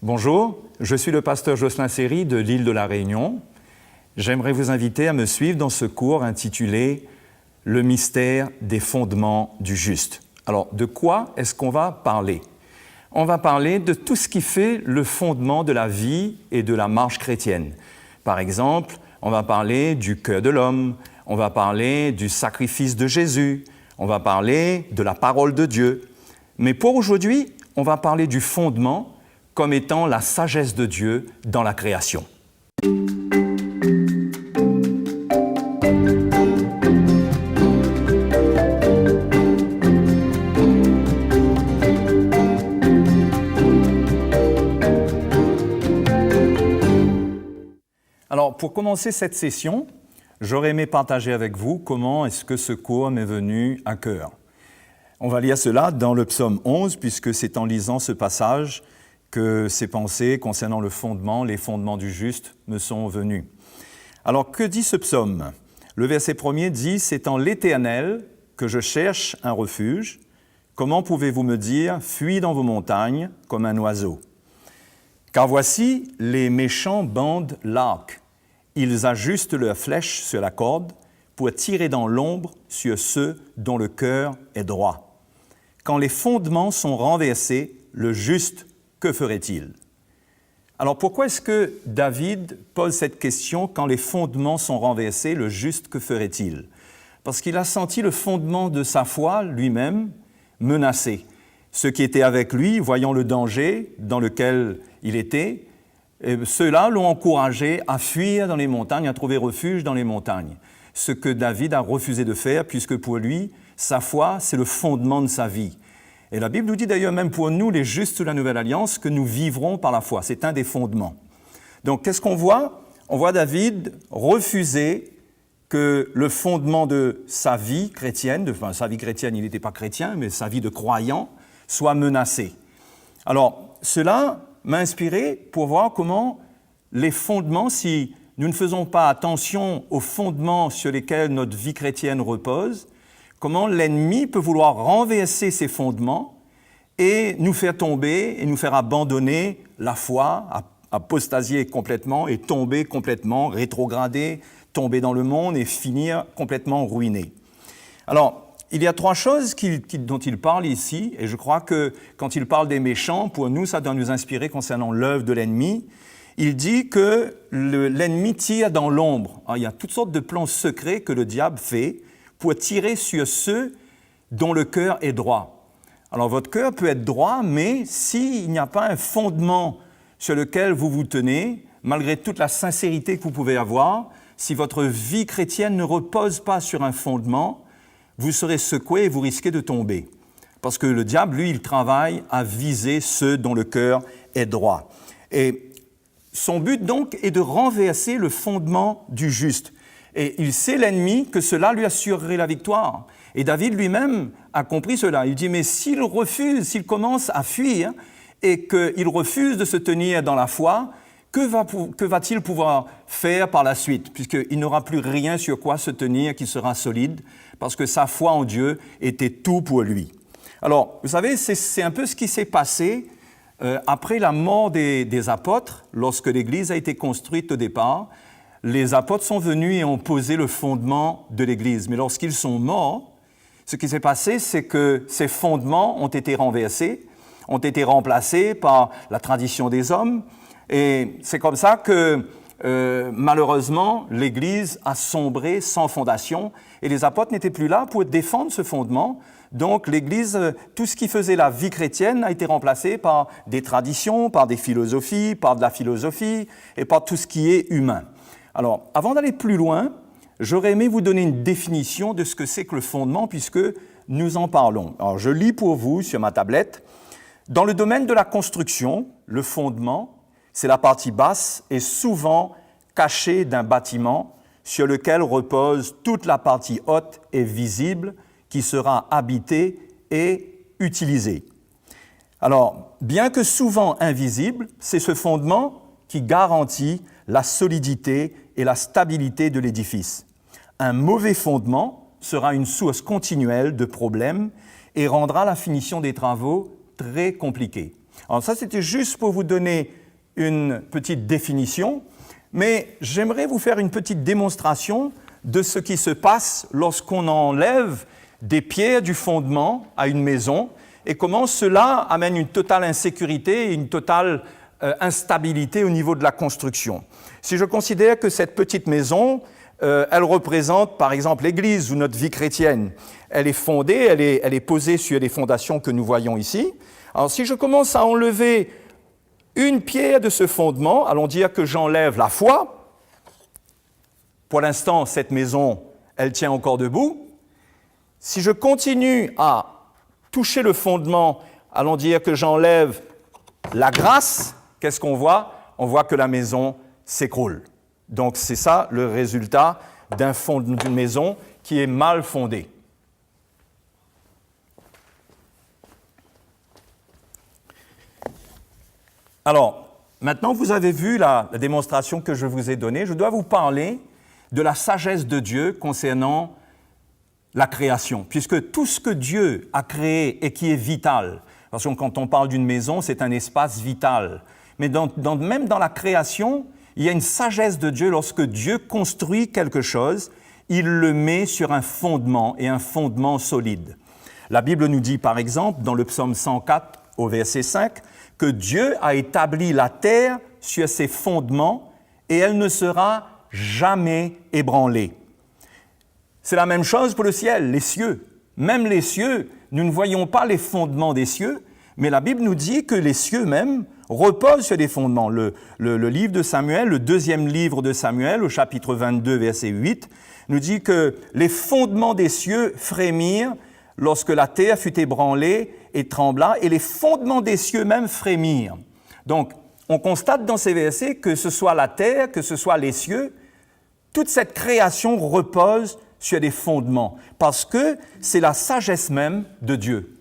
Bonjour, je suis le pasteur Jocelyn Seri de l'île de la Réunion. J'aimerais vous inviter à me suivre dans ce cours intitulé « Le mystère des fondements du juste ». Alors, de quoi est-ce qu'on va parler? On va parler de tout ce qui fait le fondement de la vie et de la marche chrétienne. Par exemple, on va parler du cœur de l'homme, on va parler du sacrifice de Jésus, on va parler de la parole de Dieu. Mais pour aujourd'hui, on va parler du fondement comme étant la sagesse de Dieu dans la création. Alors, pour commencer cette session, j'aurais aimé partager avec vous comment est-ce que ce cours m'est venu à cœur. On va lire cela dans le psaume 11, puisque c'est en lisant ce passage que ces pensées concernant le fondement, les fondements du juste, me sont venues. Alors, que dit ce psaume? Le verset 1er dit « C'est en l'Éternel que je cherche un refuge. Comment pouvez-vous me dire « Fuis dans vos montagnes comme un oiseau » Car voici, les méchants bandent l'arc. Ils ajustent leurs flèches sur la corde pour tirer dans l'ombre sur ceux dont le cœur est droit. Quand les fondements sont renversés, le juste, que ferait-il? Alors pourquoi est-ce que David pose cette question, quand les fondements sont renversés, le juste, que ferait-il? Parce qu'il a senti le fondement de sa foi lui-même menacé. Ceux qui étaient avec lui, voyant le danger dans lequel il était, ceux-là l'ont encouragé à fuir dans les montagnes, à trouver refuge dans les montagnes. Ce que David a refusé de faire, puisque pour lui, sa foi, c'est le fondement de sa vie. Et la Bible nous dit d'ailleurs, même pour nous, les justes sous la Nouvelle Alliance, que nous vivrons par la foi. C'est un des fondements. Donc, qu'est-ce qu'on voit? On voit David refuser que le fondement de sa vie chrétienne, enfin, sa vie chrétienne, il n'était pas chrétien, mais sa vie de croyant, soit menacé. Alors, cela m'a inspiré pour voir comment les fondements, si nous ne faisons pas attention aux fondements sur lesquels notre vie chrétienne repose, comment l'ennemi peut vouloir renverser ces fondements et nous faire tomber et nous faire abandonner la foi, apostasier complètement et tomber complètement, rétrograder, tomber dans le monde et finir complètement ruiné. Alors, il y a trois choses dont il parle ici, et je crois que quand il parle des méchants, pour nous, ça doit nous inspirer concernant l'œuvre de l'ennemi. Il dit que l'ennemi tire dans l'ombre. Alors, il y a toutes sortes de plans secrets que le diable fait pour tirer sur ceux dont le cœur est droit. Alors, votre cœur peut être droit, mais s'il n'y a pas un fondement sur lequel vous vous tenez, malgré toute la sincérité que vous pouvez avoir, si votre vie chrétienne ne repose pas sur un fondement, vous serez secoué et vous risquez de tomber. Parce que le diable, lui, il travaille à viser ceux dont le cœur est droit. Et son but, donc, est de renverser le fondement du juste. Et il sait, l'ennemi, que cela lui assurerait la victoire. Et David lui-même a compris cela. Il dit, mais s'il refuse, s'il commence à fuir et qu'il refuse de se tenir dans la foi, que va-t-il pouvoir faire par la suite, puisqu'il n'aura plus rien sur quoi se tenir qui sera solide, parce que sa foi en Dieu était tout pour lui. Alors, vous savez, c'est un peu ce qui s'est passé après la mort des apôtres, lorsque l'Église a été construite au départ. Les apôtres sont venus et ont posé le fondement de l'Église. Mais lorsqu'ils sont morts, ce qui s'est passé, c'est que ces fondements ont été renversés, ont été remplacés par la tradition des hommes. Et c'est comme ça que, malheureusement, l'Église a sombré sans fondation et les apôtres n'étaient plus là pour défendre ce fondement. Donc l'Église, tout ce qui faisait la vie chrétienne a été remplacé par des traditions, par des philosophies, par de la philosophie et par tout ce qui est humain. Alors, avant d'aller plus loin, j'aurais aimé vous donner une définition de ce que c'est que le fondement puisque nous en parlons. Alors, je lis pour vous sur ma tablette. Dans le domaine de la construction, le fondement, c'est la partie basse et souvent cachée d'un bâtiment sur lequel repose toute la partie haute et visible qui sera habitée et utilisée. Alors, bien que souvent invisible, c'est ce fondement qui garantit la solidité et la stabilité de l'édifice. Un mauvais fondement sera une source continuelle de problèmes et rendra la finition des travaux très compliquée. Alors ça, c'était juste pour vous donner une petite définition, mais j'aimerais vous faire une petite démonstration de ce qui se passe lorsqu'on enlève des pierres du fondement à une maison et comment cela amène une totale insécurité et une totale instabilité au niveau de la construction. Si je considère que cette petite maison, elle représente par exemple l'Église ou notre vie chrétienne, elle est fondée, elle est posée sur les fondations que nous voyons ici. Alors si je commence à enlever une pierre de ce fondement, allons dire que j'enlève la foi. Pour l'instant, cette maison, elle tient encore debout. Si je continue à toucher le fondement, allons dire que j'enlève la grâce, qu'est-ce qu'on voit? On voit que la maison s'écroule. Donc c'est ça le résultat d'une maison qui est mal fondée. Alors, maintenant vous avez vu la démonstration que je vous ai donnée, je dois vous parler de la sagesse de Dieu concernant la création, puisque tout ce que Dieu a créé et qui est vital, parce que quand on parle d'une maison, c'est un espace vital, mais même dans la création, il y a une sagesse de Dieu. Lorsque Dieu construit quelque chose, il le met sur un fondement et un fondement solide. La Bible nous dit par exemple, dans le psaume 104 au verset 5, que Dieu a établi la terre sur ses fondements et elle ne sera jamais ébranlée. C'est la même chose pour le ciel, les cieux. Même les cieux, nous ne voyons pas les fondements des cieux, mais la Bible nous dit que les cieux même reposent sur des fondements. Le livre de Samuel, le deuxième livre de Samuel, au chapitre 22, verset 8, nous dit que les fondements des cieux frémirent lorsque la terre fut ébranlée et trembla, et les fondements des cieux même frémirent. Donc, on constate dans ces versets que ce soit la terre, que ce soit les cieux, toute cette création repose sur des fondements, parce que c'est la sagesse même de Dieu.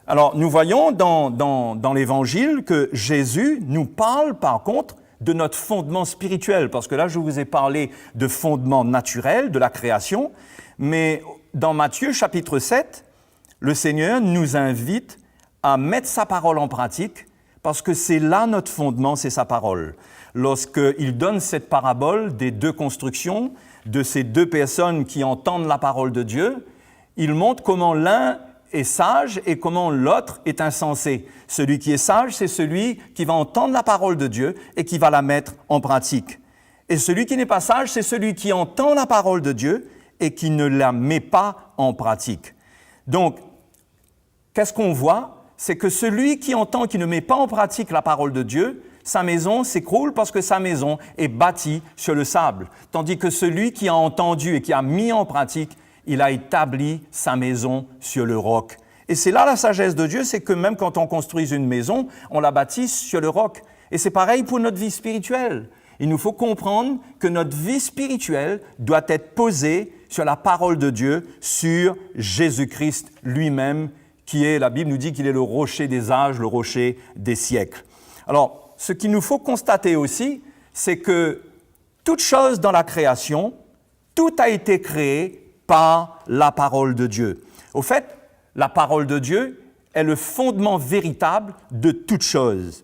Alors, nous voyons dans l'Évangile que Jésus nous parle, par contre, de notre fondement spirituel, parce que là, je vous ai parlé de fondement naturel, de la création, mais dans Matthieu, chapitre 7, le Seigneur nous invite à mettre sa parole en pratique, parce que c'est là notre fondement, c'est sa parole. Lorsqu'il donne cette parabole des deux constructions, de ces deux personnes qui entendent la parole de Dieu, il montre comment l'un est sage et comment l'autre est insensé. Celui qui est sage, c'est celui qui va entendre la parole de Dieu et qui va la mettre en pratique. Et celui qui n'est pas sage, c'est celui qui entend la parole de Dieu et qui ne la met pas en pratique. Donc, qu'est-ce qu'on voit? C'est que celui qui entend, qui ne met pas en pratique la parole de Dieu, sa maison s'écroule parce que sa maison est bâtie sur le sable. Tandis que celui qui a entendu et qui a mis en pratique, il a établi sa maison sur le roc. Et c'est là la sagesse de Dieu, c'est que même quand on construit une maison, on la bâtit sur le roc. Et c'est pareil pour notre vie spirituelle. Il nous faut comprendre que notre vie spirituelle doit être posée sur la parole de Dieu, sur Jésus-Christ lui-même, qui est, la Bible nous dit qu'il est le rocher des âges, le rocher des siècles. Alors, ce qu'il nous faut constater aussi, c'est que toute chose dans la création, tout a été créé par la parole de Dieu. Au fait, la parole de Dieu est le fondement véritable de toute chose.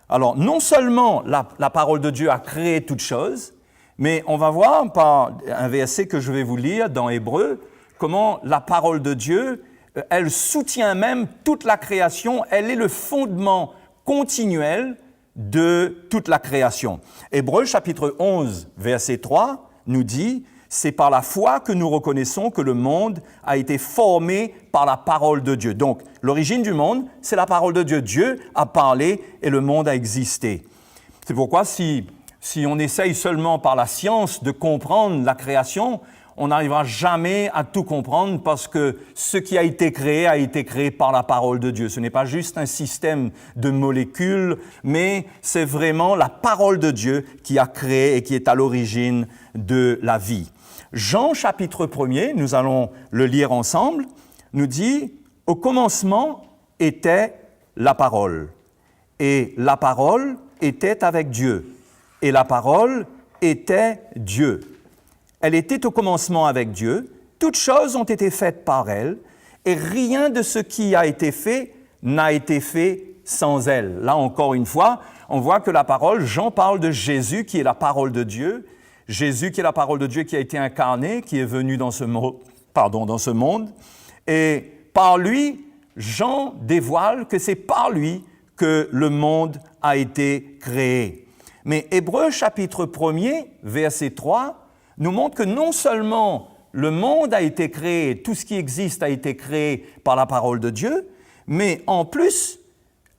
Alors, non seulement la parole de Dieu a créé toute chose, mais on va voir par un verset que je vais vous lire dans Hébreux, comment la parole de Dieu, elle soutient même toute la création, elle est le fondement continuel de toute la création. Hébreux chapitre 11, verset 3 nous dit « C'est par la foi que nous reconnaissons que le monde a été formé par la parole de Dieu. » Donc, l'origine du monde, c'est la parole de Dieu. Dieu a parlé et le monde a existé. C'est pourquoi si on essaye seulement par la science de comprendre la création, on n'arrivera jamais à tout comprendre parce que ce qui a été créé par la parole de Dieu. Ce n'est pas juste un système de molécules, mais c'est vraiment la parole de Dieu qui a créé et qui est à l'origine de la vie. Jean chapitre 1er, nous allons le lire ensemble, nous dit « Au commencement était la parole, et la parole était avec Dieu, et la parole était Dieu. Elle était au commencement avec Dieu, toutes choses ont été faites par elle, et rien de ce qui a été fait n'a été fait sans elle. Là encore une fois, on voit que la parole, Jean parle de Jésus qui est la parole de Dieu, Jésus qui est la parole de Dieu qui a été incarné, qui est venu dans ce monde, et par lui, Jean dévoile que c'est par lui que le monde a été créé. Mais Hébreux chapitre 1er, verset 3, nous montre que non seulement le monde a été créé, tout ce qui existe a été créé par la parole de Dieu, mais en plus,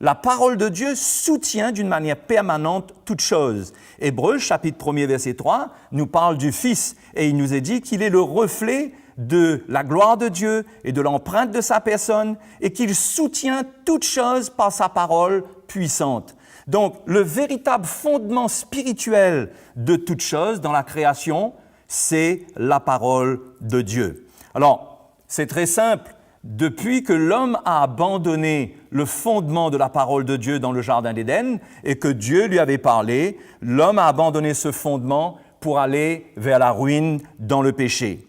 la parole de Dieu soutient d'une manière permanente toute chose. Hébreux chapitre 1er, verset 3, nous parle du Fils et il nous est dit qu'il est le reflet de la gloire de Dieu et de l'empreinte de sa personne et qu'il soutient toute chose par sa parole puissante. Donc, le véritable fondement spirituel de toute chose dans la création, c'est la parole de Dieu. Alors, c'est très simple. Depuis que l'homme a abandonné le fondement de la parole de Dieu dans le Jardin d'Éden et que Dieu lui avait parlé, l'homme a abandonné ce fondement pour aller vers la ruine dans le péché.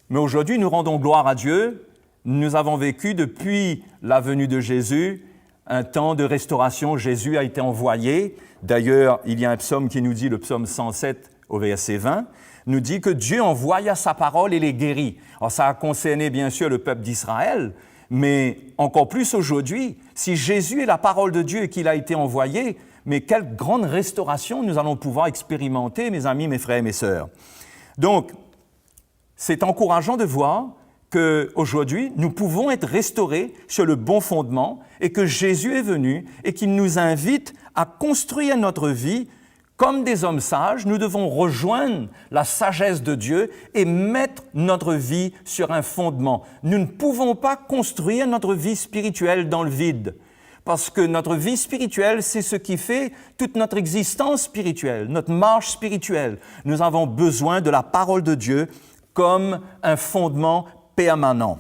Mais aujourd'hui, nous rendons gloire à Dieu. Nous avons vécu depuis la venue de Jésus un temps de restauration. Jésus a été envoyé. D'ailleurs, il y a un psaume qui nous dit, le psaume 107 au verset 20, nous dit que Dieu envoya sa parole et les guérit. Alors ça a concerné bien sûr le peuple d'Israël, mais encore plus aujourd'hui, si Jésus est la parole de Dieu et qu'il a été envoyé, mais quelle grande restauration nous allons pouvoir expérimenter, mes amis, mes frères et mes sœurs. Donc, c'est encourageant de voir qu'aujourd'hui, nous pouvons être restaurés sur le bon fondement et que Jésus est venu et qu'il nous invite à construire notre vie comme des hommes sages. Nous devons rejoindre la sagesse de Dieu et mettre notre vie sur un fondement. Nous ne pouvons pas construire notre vie spirituelle dans le vide. Parce que notre vie spirituelle, c'est ce qui fait toute notre existence spirituelle, notre marche spirituelle. Nous avons besoin de la parole de Dieu comme un fondement permanent.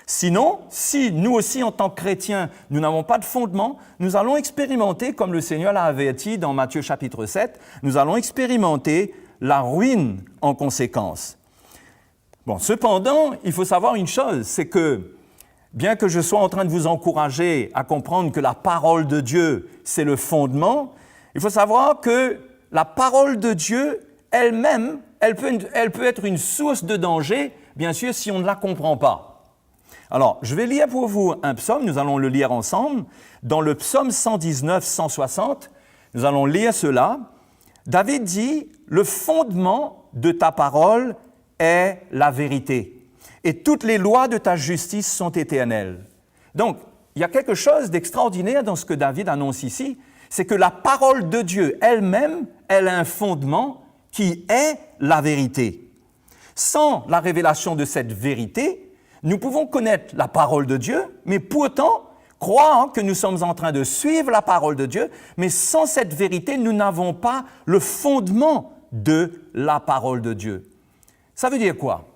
Sinon, si nous aussi, en tant que chrétiens, nous n'avons pas de fondement, nous allons expérimenter, comme le Seigneur l'a averti dans Matthieu chapitre 7, nous allons expérimenter la ruine en conséquence. Bon, cependant, il faut savoir une chose, c'est que, bien que je sois en train de vous encourager à comprendre que la parole de Dieu, c'est le fondement, il faut savoir que la parole de Dieu elle-même, elle peut être une source de danger, bien sûr, si on ne la comprend pas. Alors, je vais lire pour vous un psaume, nous allons le lire ensemble. Dans le psaume 119-160, nous allons lire cela. David dit, « Le fondement de ta parole est la vérité, et toutes les lois de ta justice sont éternelles. » Donc, il y a quelque chose d'extraordinaire dans ce que David annonce ici, c'est que la parole de Dieu elle-même, elle a un fondement qui est la vérité. Sans la révélation de cette vérité, nous pouvons connaître la parole de Dieu, mais pourtant croire que nous sommes en train de suivre la parole de Dieu, mais sans cette vérité, nous n'avons pas le fondement de la parole de Dieu. Ça veut dire quoi?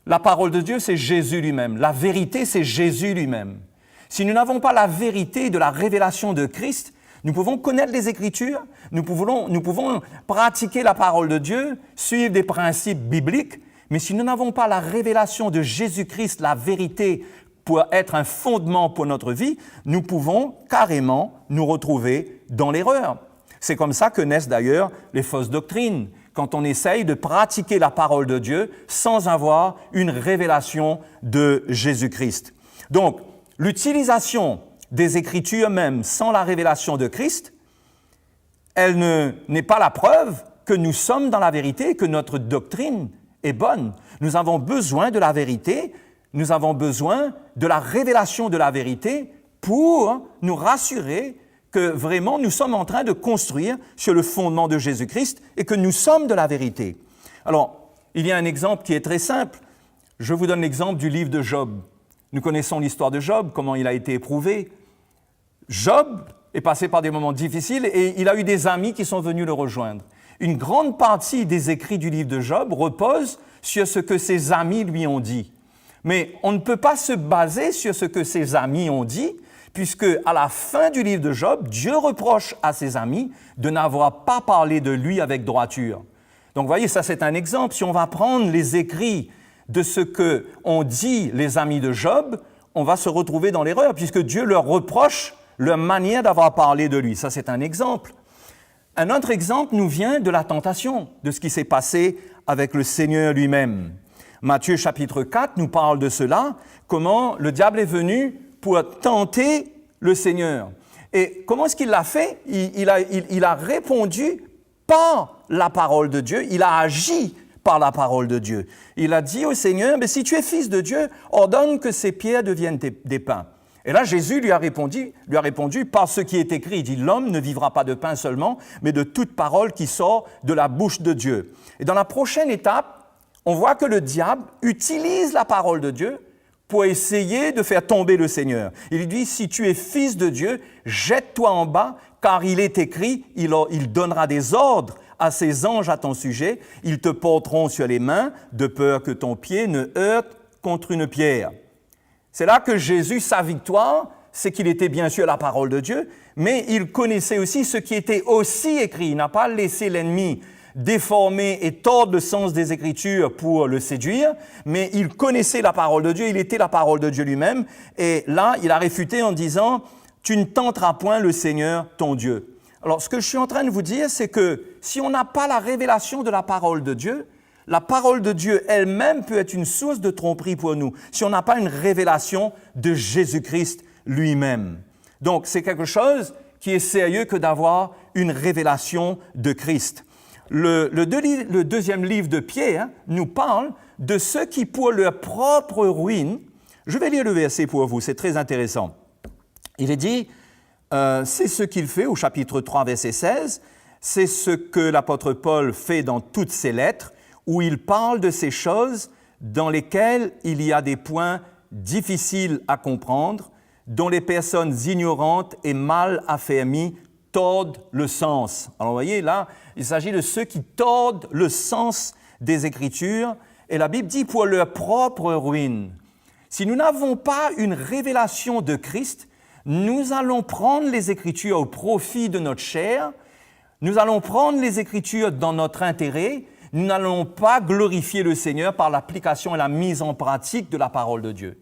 La parole de Dieu, c'est Jésus lui-même. La vérité, c'est Jésus lui-même. Si nous n'avons pas la vérité de la révélation de Christ, nous pouvons connaître les Écritures, nous pouvons pratiquer la parole de Dieu, suivre des principes bibliques, mais si nous n'avons pas la révélation de Jésus-Christ, la vérité, pour être un fondement pour notre vie, nous pouvons carrément nous retrouver dans l'erreur. C'est comme ça que naissent d'ailleurs les fausses doctrines, quand on essaye de pratiquer la parole de Dieu sans avoir une révélation de Jésus-Christ. Donc, l'utilisation des Écritures même sans la révélation de Christ, elle n'est pas la preuve que nous sommes dans la vérité, que notre doctrine est bonne. Nous avons besoin de la vérité, nous avons besoin de la révélation de la vérité pour nous rassurer que vraiment nous sommes en train de construire sur le fondement de Jésus-Christ et que nous sommes de la vérité. Alors, il y a un exemple qui est très simple. Je vous donne l'exemple du livre de Job. Nous connaissons l'histoire de Job, comment il a été éprouvé. Job est passé par des moments difficiles et il a eu des amis qui sont venus le rejoindre. Une grande partie des écrits du livre de Job repose sur ce que ses amis lui ont dit. Mais on ne peut pas se baser sur ce que ses amis ont dit, puisque à la fin du livre de Job, Dieu reproche à ses amis de n'avoir pas parlé de lui avec droiture. Donc, vous voyez, ça c'est un exemple. Si on va prendre les écrits de ce qu'ont dit les amis de Job, on va se retrouver dans l'erreur, puisque Dieu leur reproche leur manière d'avoir parlé de lui. Ça, c'est un exemple. Un autre exemple nous vient de la tentation, de ce qui s'est passé avec le Seigneur lui-même. Matthieu chapitre 4 nous parle de cela, comment le diable est venu pour tenter le Seigneur. Et comment est-ce qu'il l'a fait? Il a répondu par la parole de Dieu, il a agi par la parole de Dieu. Il a dit au Seigneur, mais si tu es fils de Dieu, ordonne que ces pierres deviennent des pains. Et là, Jésus lui a répondu par ce qui est écrit. Il dit, l'homme ne vivra pas de pain seulement, mais de toute parole qui sort de la bouche de Dieu. Et dans la prochaine étape, on voit que le diable utilise la parole de Dieu pour essayer de faire tomber le Seigneur. Il lui dit, si tu es fils de Dieu, jette-toi en bas, car il est écrit, il donnera des ordres à ses anges à ton sujet, ils te porteront sur les mains, de peur que ton pied ne heurte contre une pierre. C'est là que Jésus, sa victoire, c'est qu'il était bien sûr la parole de Dieu, mais il connaissait aussi ce qui était aussi écrit. Il n'a pas laissé l'ennemi déformer et tordre le sens des Écritures pour le séduire, mais il connaissait la parole de Dieu, il était la parole de Dieu lui-même, et là, il a réfuté en disant « Tu ne tenteras point le Seigneur, ton Dieu ». Alors, ce que je suis en train de vous dire, c'est que si on n'a pas la révélation de la parole de Dieu, la parole de Dieu elle-même peut être une source de tromperie pour nous, si on n'a pas une révélation de Jésus-Christ lui-même. Donc, c'est quelque chose qui est sérieux que d'avoir une révélation de Christ. Le deuxième livre de Pierre nous parle de ceux qui, pour leur propre ruine, je vais lire le verset pour vous, c'est très intéressant. Il est dit, c'est ce qu'il fait au chapitre 3, verset 16, c'est ce que l'apôtre Paul fait dans toutes ses lettres, où il parle de ces choses dans lesquelles il y a des points difficiles à comprendre, dont les personnes ignorantes et mal affermies tordent le sens. Alors vous voyez, là, il s'agit de ceux qui tordent le sens des Écritures, et la Bible dit pour leur propre ruine. Si nous n'avons pas une révélation de Christ, nous allons prendre les Écritures au profit de notre chair, nous allons prendre les Écritures dans notre intérêt, nous n'allons pas glorifier le Seigneur par l'application et la mise en pratique de la parole de Dieu.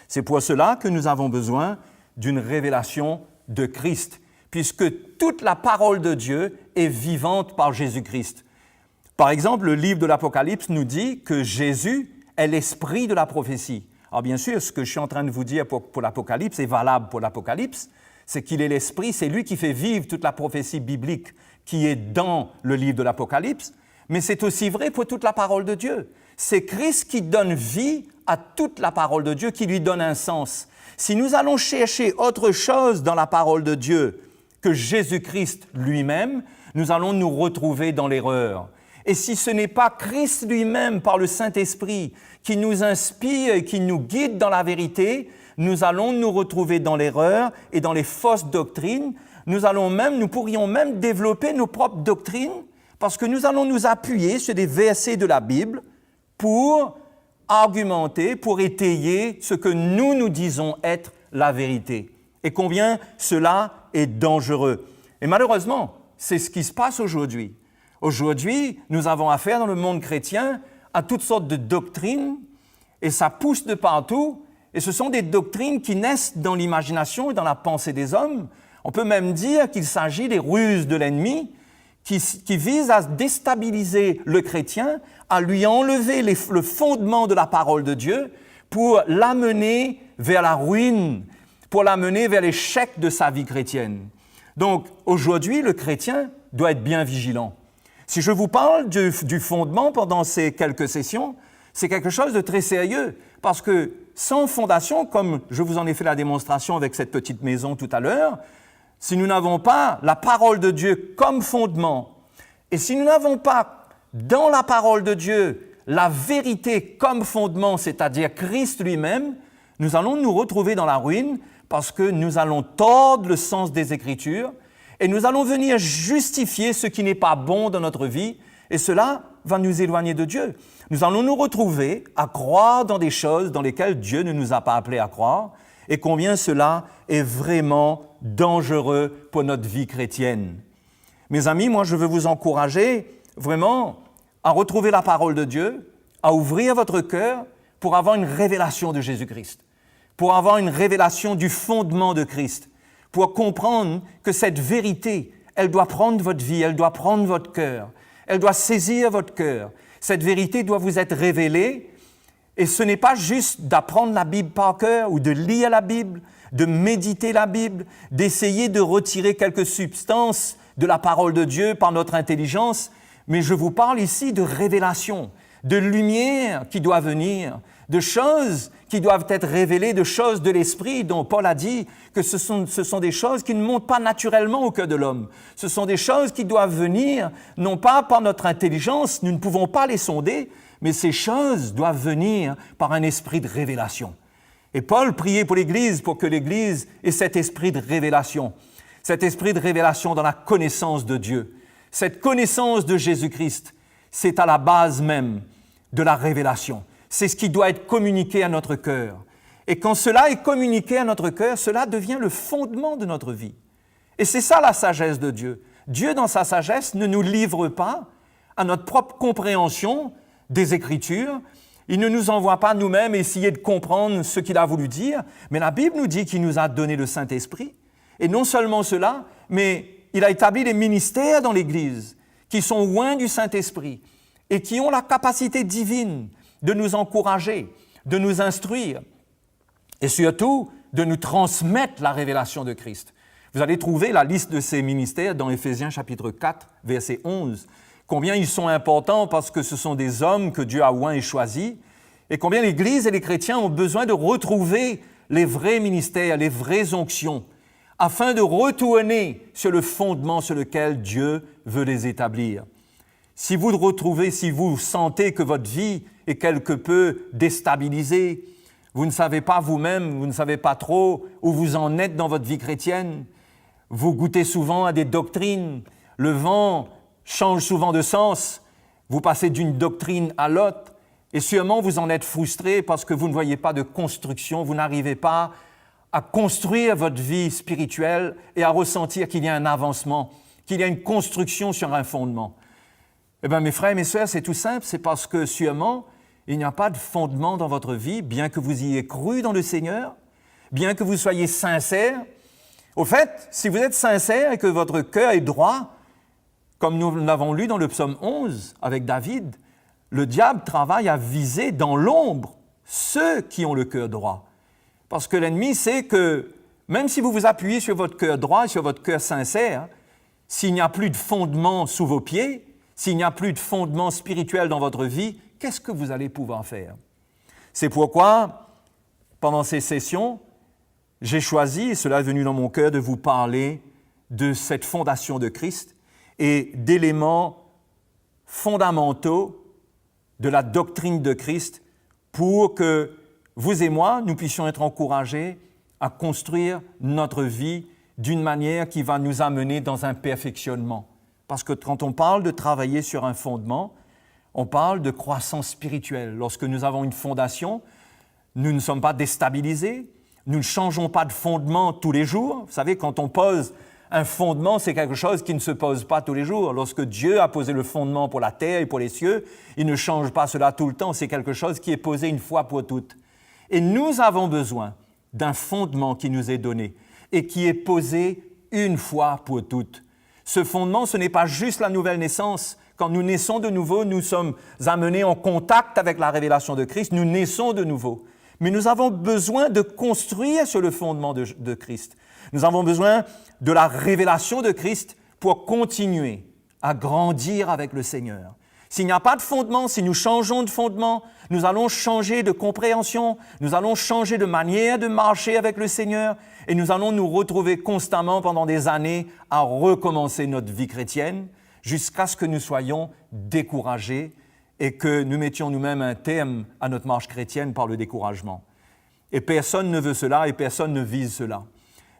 C'est pour cela que nous avons besoin d'une révélation de Christ, puisque toute la parole de Dieu est vivante par Jésus-Christ. Par exemple, le livre de l'Apocalypse nous dit que Jésus est l'esprit de la prophétie. Alors bien sûr, ce que je suis en train de vous dire pour l'Apocalypse est valable pour l'Apocalypse, c'est qu'il est l'esprit, c'est lui qui fait vivre toute la prophétie biblique qui est dans le livre de l'Apocalypse, mais c'est aussi vrai pour toute la parole de Dieu. C'est Christ qui donne vie à toute la parole de Dieu, qui lui donne un sens. Si nous allons chercher autre chose dans la parole de Dieu que Jésus-Christ lui-même, nous allons nous retrouver dans l'erreur. Et si ce n'est pas Christ lui-même, par le Saint-Esprit, qui nous inspire et qui nous guide dans la vérité, nous allons nous retrouver dans l'erreur et dans les fausses doctrines. Nous pourrions même développer nos propres doctrines, parce que nous allons nous appuyer sur des versets de la Bible pour argumenter, pour étayer ce que nous disons être la vérité. Et combien cela est dangereux. Et malheureusement, c'est ce qui se passe aujourd'hui. Aujourd'hui, nous avons affaire dans le monde chrétien à toutes sortes de doctrines, et ça pousse de partout, et ce sont des doctrines qui naissent dans l'imagination et dans la pensée des hommes. On peut même dire qu'il s'agit des ruses de l'ennemi qui visent à déstabiliser le chrétien, à lui enlever le fondement de la parole de Dieu pour l'amener vers la ruine, pour l'amener vers l'échec de sa vie chrétienne. Donc, aujourd'hui, le chrétien doit être bien vigilant. Si je vous parle du fondement pendant ces quelques sessions, c'est quelque chose de très sérieux, parce que sans fondation, comme je vous en ai fait la démonstration avec cette petite maison tout à l'heure, si nous n'avons pas la parole de Dieu comme fondement, et si nous n'avons pas dans la parole de Dieu la vérité comme fondement, c'est-à-dire Christ lui-même, nous allons nous retrouver dans la ruine parce que nous allons tordre le sens des Écritures et nous allons venir justifier ce qui n'est pas bon dans notre vie, et cela va nous éloigner de Dieu. Nous allons nous retrouver à croire dans des choses dans lesquelles Dieu ne nous a pas appelés à croire, et combien cela est vraiment dangereux pour notre vie chrétienne. Mes amis, moi je veux vous encourager vraiment à retrouver la parole de Dieu, à ouvrir votre cœur pour avoir une révélation de Jésus-Christ, pour avoir une révélation du fondement de Christ, pour comprendre que cette vérité, elle doit prendre votre vie, elle doit prendre votre cœur, elle doit saisir votre cœur. Cette vérité doit vous être révélée et ce n'est pas juste d'apprendre la Bible par cœur ou de lire la Bible, de méditer la Bible, d'essayer de retirer quelques substances de la parole de Dieu par notre intelligence, mais je vous parle ici de révélation, de lumière qui doit venir, de choses qui doivent être révélées, de choses de l'esprit dont Paul a dit que ce sont des choses qui ne montent pas naturellement au cœur de l'homme. Ce sont des choses qui doivent venir, non pas par notre intelligence, nous ne pouvons pas les sonder, mais ces choses doivent venir par un esprit de révélation. Et Paul priait pour l'Église, pour que l'Église ait cet esprit de révélation dans la connaissance de Dieu. Cette connaissance de Jésus-Christ, c'est à la base même de la révélation. C'est ce qui doit être communiqué à notre cœur. Et quand cela est communiqué à notre cœur, cela devient le fondement de notre vie. Et c'est ça la sagesse de Dieu. Dieu, dans sa sagesse, ne nous livre pas à notre propre compréhension des Écritures. Il ne nous envoie pas nous-mêmes essayer de comprendre ce qu'il a voulu dire, mais la Bible nous dit qu'il nous a donné le Saint-Esprit. Et non seulement cela, mais il a établi des ministères dans l'Église qui sont loin du Saint-Esprit et qui ont la capacité divine de nous encourager, de nous instruire et surtout de nous transmettre la révélation de Christ. Vous allez trouver la liste de ces ministères dans Éphésiens chapitre 4, verset 11. Combien ils sont importants parce que ce sont des hommes que Dieu a oints et choisis et combien l'Église et les chrétiens ont besoin de retrouver les vrais ministères, les vraies onctions afin de retourner sur le fondement sur lequel Dieu veut les établir. Si vous sentez que votre vie est quelque peu déstabilisée, vous ne savez pas vous-même, vous ne savez pas trop où vous en êtes dans votre vie chrétienne, vous goûtez souvent à des doctrines, le vent change souvent de sens, vous passez d'une doctrine à l'autre, et sûrement vous en êtes frustré parce que vous ne voyez pas de construction, vous n'arrivez pas à construire votre vie spirituelle et à ressentir qu'il y a un avancement, qu'il y a une construction sur un fondement. Eh bien, mes frères et mes sœurs, c'est tout simple, c'est parce que sûrement, il n'y a pas de fondement dans votre vie, bien que vous y ayez cru dans le Seigneur, bien que vous soyez sincère. Au fait, si vous êtes sincère et que votre cœur est droit, comme nous l'avons lu dans le psaume 11 avec David, le diable travaille à viser dans l'ombre ceux qui ont le cœur droit. Parce que l'ennemi sait que même si vous vous appuyez sur votre cœur droit et sur votre cœur sincère, s'il n'y a plus de fondement sous vos pieds, s'il n'y a plus de fondement spirituel dans votre vie, qu'est-ce que vous allez pouvoir faire? C'est pourquoi, pendant ces sessions, j'ai choisi, et cela est venu dans mon cœur, de vous parler de cette fondation de Christ et d'éléments fondamentaux de la doctrine de Christ pour que vous et moi, nous puissions être encouragés à construire notre vie d'une manière qui va nous amener dans un perfectionnement. Parce que quand on parle de travailler sur un fondement, on parle de croissance spirituelle. Lorsque nous avons une fondation, nous ne sommes pas déstabilisés, nous ne changeons pas de fondement tous les jours. Vous savez, quand on pose un fondement, c'est quelque chose qui ne se pose pas tous les jours. Lorsque Dieu a posé le fondement pour la terre et pour les cieux, il ne change pas cela tout le temps. C'est quelque chose qui est posé une fois pour toutes. Et nous avons besoin d'un fondement qui nous est donné et qui est posé une fois pour toutes. Ce fondement, ce n'est pas juste la nouvelle naissance. Quand nous naissons de nouveau, nous sommes amenés en contact avec la révélation de Christ, nous naissons de nouveau. Mais nous avons besoin de construire sur le fondement de Christ. Nous avons besoin de la révélation de Christ pour continuer à grandir avec le Seigneur. S'il n'y a pas de fondement, si nous changeons de fondement, nous allons changer de compréhension, nous allons changer de manière de marcher avec le Seigneur et nous allons nous retrouver constamment pendant des années à recommencer notre vie chrétienne jusqu'à ce que nous soyons découragés et que nous mettions nous-mêmes un terme à notre marche chrétienne par le découragement. Et personne ne veut cela et personne ne vise cela.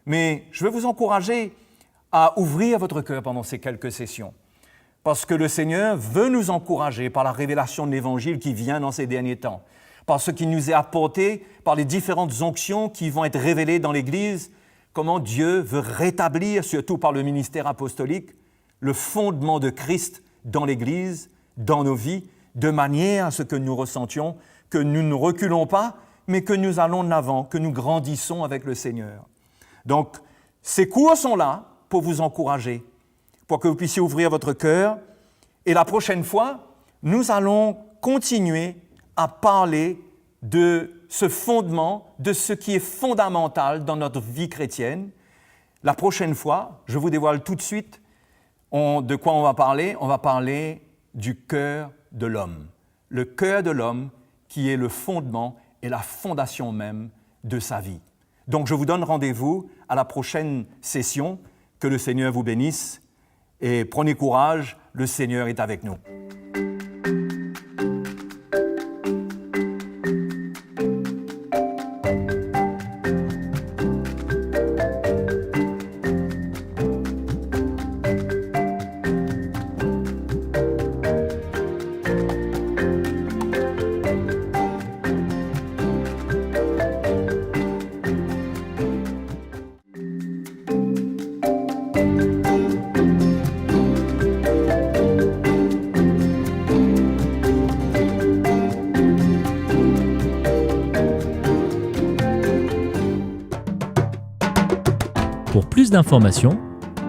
Mais je veux vous encourager à ouvrir votre cœur pendant ces quelques sessions. Parce que le Seigneur veut nous encourager par la révélation de l'Évangile qui vient dans ces derniers temps, par ce qui nous est apporté, par les différentes onctions qui vont être révélées dans l'Église, comment Dieu veut rétablir, surtout par le ministère apostolique, le fondement de Christ dans l'Église, dans nos vies, de manière à ce que nous ressentions que nous ne reculons pas, mais que nous allons de l'avant, que nous grandissons avec le Seigneur. Donc, Ces cours sont là pour vous encourager, pour que vous puissiez ouvrir votre cœur. Et la prochaine fois, nous allons continuer à parler de ce fondement, de ce qui est fondamental dans notre vie chrétienne. La prochaine fois, je vous dévoile tout de suite de quoi on va parler. On va parler du cœur de l'homme. Le cœur de l'homme qui est le fondement et la fondation même de sa vie. Donc, je vous donne rendez-vous à la prochaine session. Que le Seigneur vous bénisse et prenez courage, le Seigneur est avec nous. Pour plus d'informations,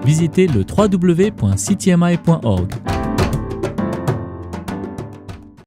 visitez le www.ctmi.org.